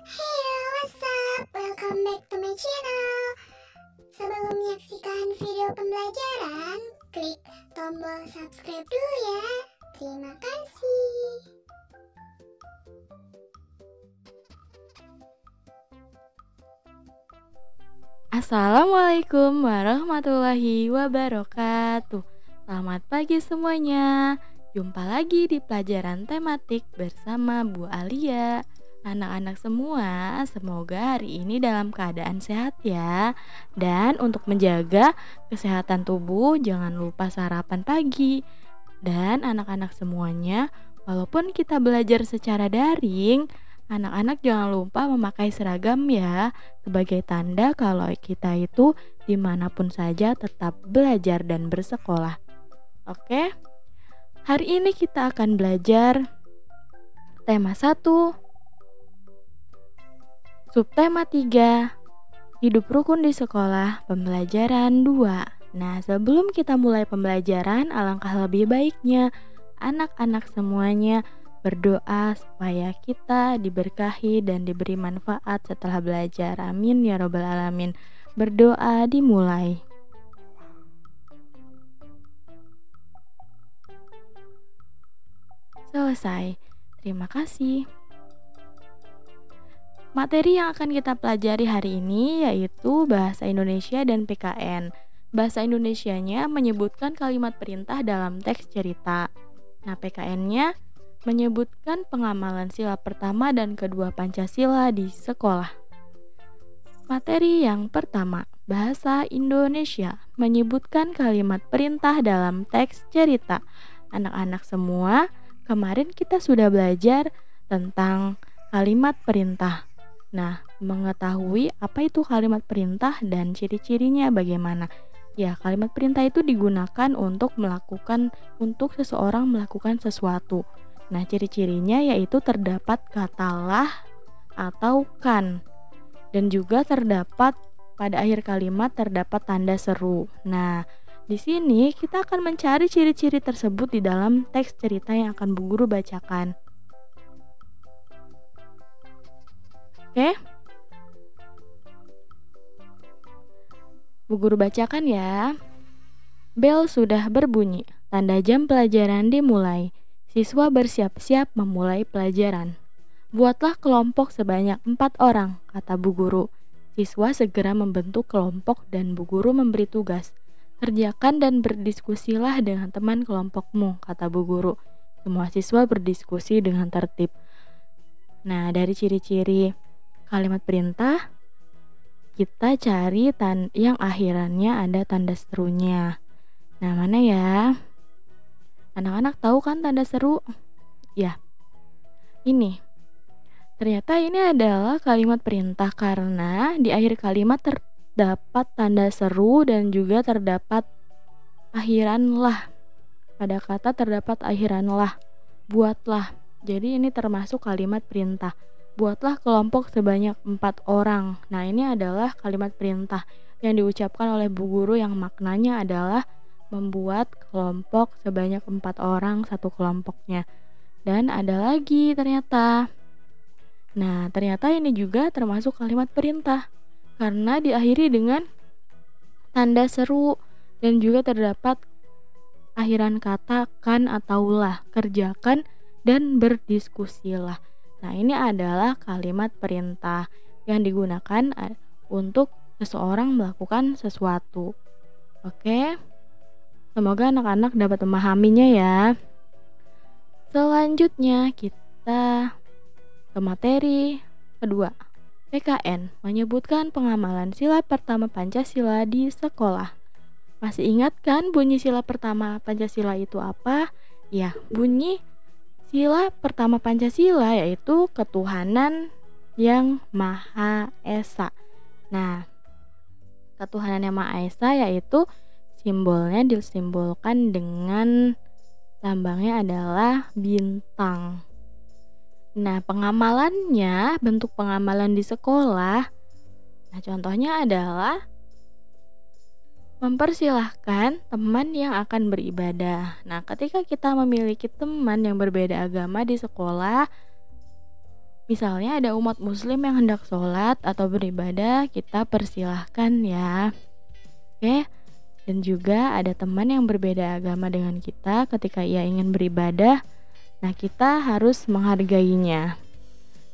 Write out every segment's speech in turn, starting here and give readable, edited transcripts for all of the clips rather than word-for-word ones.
Hey, what's up? Welcome back to my channel. Sebelum menyaksikan video pembelajaran, klik tombol subscribe dulu ya. Terima kasih. Assalamualaikum warahmatullahi wabarakatuh. Selamat pagi semuanya. Jumpa lagi di pelajaran tematik bersama Bu Alia. Anak-anak semua, semoga hari ini dalam keadaan sehat ya. Dan untuk menjaga kesehatan tubuh, jangan lupa sarapan pagi. Dan anak-anak semuanya, walaupun kita belajar secara daring, anak-anak jangan lupa memakai seragam ya, sebagai tanda kalau kita itu dimanapun saja tetap belajar dan bersekolah. Oke, hari ini kita akan belajar tema 1, subtema 3, hidup rukun di sekolah, pembelajaran 2. Nah, sebelum kita mulai pembelajaran, alangkah lebih baiknya anak-anak semuanya berdoa supaya kita diberkahi dan diberi manfaat setelah belajar. Amin ya robbal alamin. Berdoa dimulai. Selesai. Terima kasih. Materi yang akan kita pelajari hari ini yaitu Bahasa Indonesia dan PKN. Bahasa Indonesianya menyebutkan kalimat perintah dalam teks cerita. Nah, PKN-nya menyebutkan pengamalan sila pertama dan kedua Pancasila di sekolah. Materi yang pertama, Bahasa Indonesia menyebutkan kalimat perintah dalam teks cerita. Anak-anak semua, kemarin kita sudah belajar tentang kalimat perintah. Nah, mengetahui apa itu kalimat perintah dan ciri-cirinya bagaimana? Ya, kalimat perintah itu digunakan untuk seseorang melakukan sesuatu. Nah, ciri-cirinya yaitu terdapat kata lah atau kan, dan juga terdapat pada akhir kalimat terdapat tanda seru. Nah, di sini kita akan mencari ciri-ciri tersebut di dalam teks cerita yang akan Bu Guru bacakan. Oke? Bu Guru bacakan ya. Bel sudah berbunyi, tanda jam pelajaran dimulai. Siswa bersiap-siap memulai pelajaran. Buatlah kelompok sebanyak 4 orang, kata Bu Guru. Siswa segera membentuk kelompok dan Bu Guru memberi tugas. Kerjakan dan berdiskusilah dengan teman kelompokmu, kata Bu Guru. Semua siswa berdiskusi dengan tertib. Nah, dari ciri-ciri kalimat perintah, kita cari yang akhirannya ada tanda serunya. Nah, mana ya? Anak-anak tahu kan tanda seru? Ya, ini. Ternyata ini adalah kalimat perintah karena di akhir kalimat terdapat tanda seru dan juga terdapat akhiran lah. Pada kata terdapat akhiran lah. Buatlah. Jadi ini termasuk kalimat perintah. Buatlah kelompok sebanyak 4 orang. Nah, ini adalah kalimat perintah yang diucapkan oleh Bu Guru yang maknanya adalah membuat kelompok sebanyak 4 orang satu kelompoknya. Dan ada lagi ternyata. Nah, ternyata ini juga termasuk kalimat perintah karena diakhiri dengan tanda seru dan juga terdapat akhiran kata kan atau lah, kerjakan dan berdiskusilah. Nah, ini adalah kalimat perintah yang digunakan untuk seseorang melakukan sesuatu. Oke, semoga anak-anak dapat memahaminya ya. Selanjutnya kita ke materi kedua. PKN menyebutkan pengamalan sila pertama Pancasila di sekolah. Masih ingat kan bunyi sila pertama Pancasila itu apa? Ya, bunyi sila pertama Pancasila yaitu ketuhanan yang Maha Esa. Nah, ketuhanan yang Maha Esa yaitu simbolnya disimbolkan dengan lambangnya adalah bintang. Nah, pengamalannya, bentuk pengamalan di sekolah. Nah, contohnya adalah mempersilahkan teman yang akan beribadah. Nah, ketika kita memiliki teman yang berbeda agama di sekolah, Misalnya ada umat muslim yang hendak sholat atau beribadah, kita persilahkan ya. Oke. Dan juga ada teman yang berbeda agama dengan kita ketika ia ingin beribadah. Nah, kita harus menghargainya.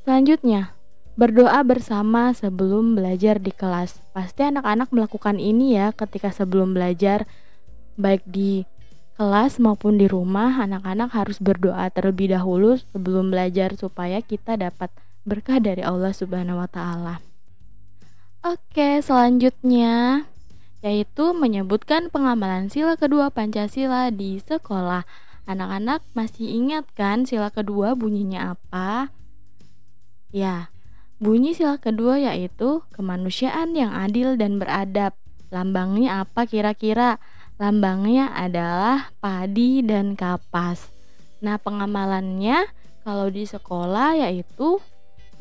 Selanjutnya, berdoa bersama sebelum belajar di kelas. Pasti anak-anak melakukan ini ya ketika sebelum belajar, baik di kelas maupun di rumah. Anak-anak harus berdoa terlebih dahulu sebelum belajar supaya kita dapat berkah dari Allah Subhanahu wa taala. Oke, selanjutnya yaitu menyebutkan pengamalan sila kedua Pancasila di sekolah. Anak-anak masih ingat kan sila kedua bunyinya apa? Ya, bunyi sila kedua yaitu kemanusiaan yang adil dan beradab. Lambangnya apa kira-kira? Lambangnya adalah padi dan kapas. Nah, pengamalannya kalau di sekolah yaitu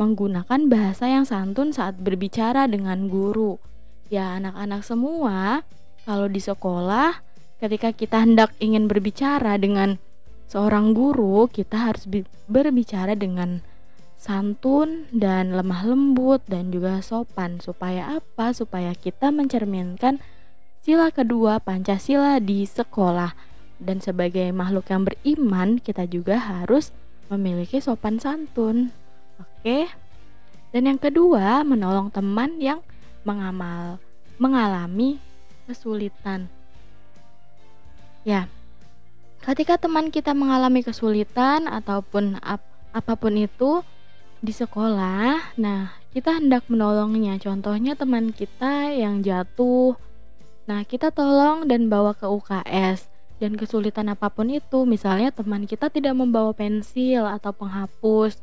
menggunakan bahasa yang santun saat berbicara dengan guru. Ya, anak-anak semua, kalau di sekolah ketika kita hendak ingin berbicara dengan seorang guru, kita harus berbicara dengan santun dan lemah lembut dan juga sopan. Supaya apa? Supaya kita mencerminkan sila kedua Pancasila di sekolah. Dan sebagai makhluk yang beriman, kita juga harus memiliki sopan santun. Oke. Dan yang kedua, menolong teman yang mengalami kesulitan. Ya, ketika teman kita mengalami kesulitan ataupun apapun itu di sekolah, nah kita hendak menolongnya. Contohnya teman kita yang jatuh, nah kita tolong dan bawa ke UKS. Dan kesulitan apapun itu, misalnya teman kita tidak membawa pensil atau penghapus,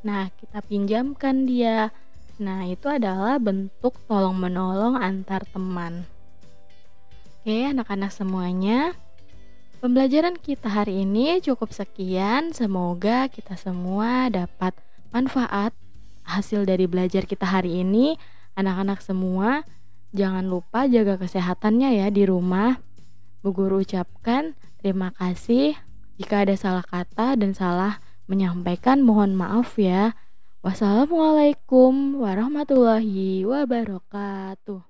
nah kita pinjamkan dia. Nah, itu adalah bentuk tolong menolong antar teman. Oke, anak-anak semuanya, pembelajaran kita hari ini cukup sekian. Semoga kita semua dapat manfaat hasil dari belajar kita hari ini. Anak-anak semua, jangan lupa jaga kesehatannya ya di rumah. Bu Guru ucapkan terima kasih. Jika ada salah kata dan salah menyampaikan, mohon maaf ya. Wassalamualaikum warahmatullahi wabarakatuh.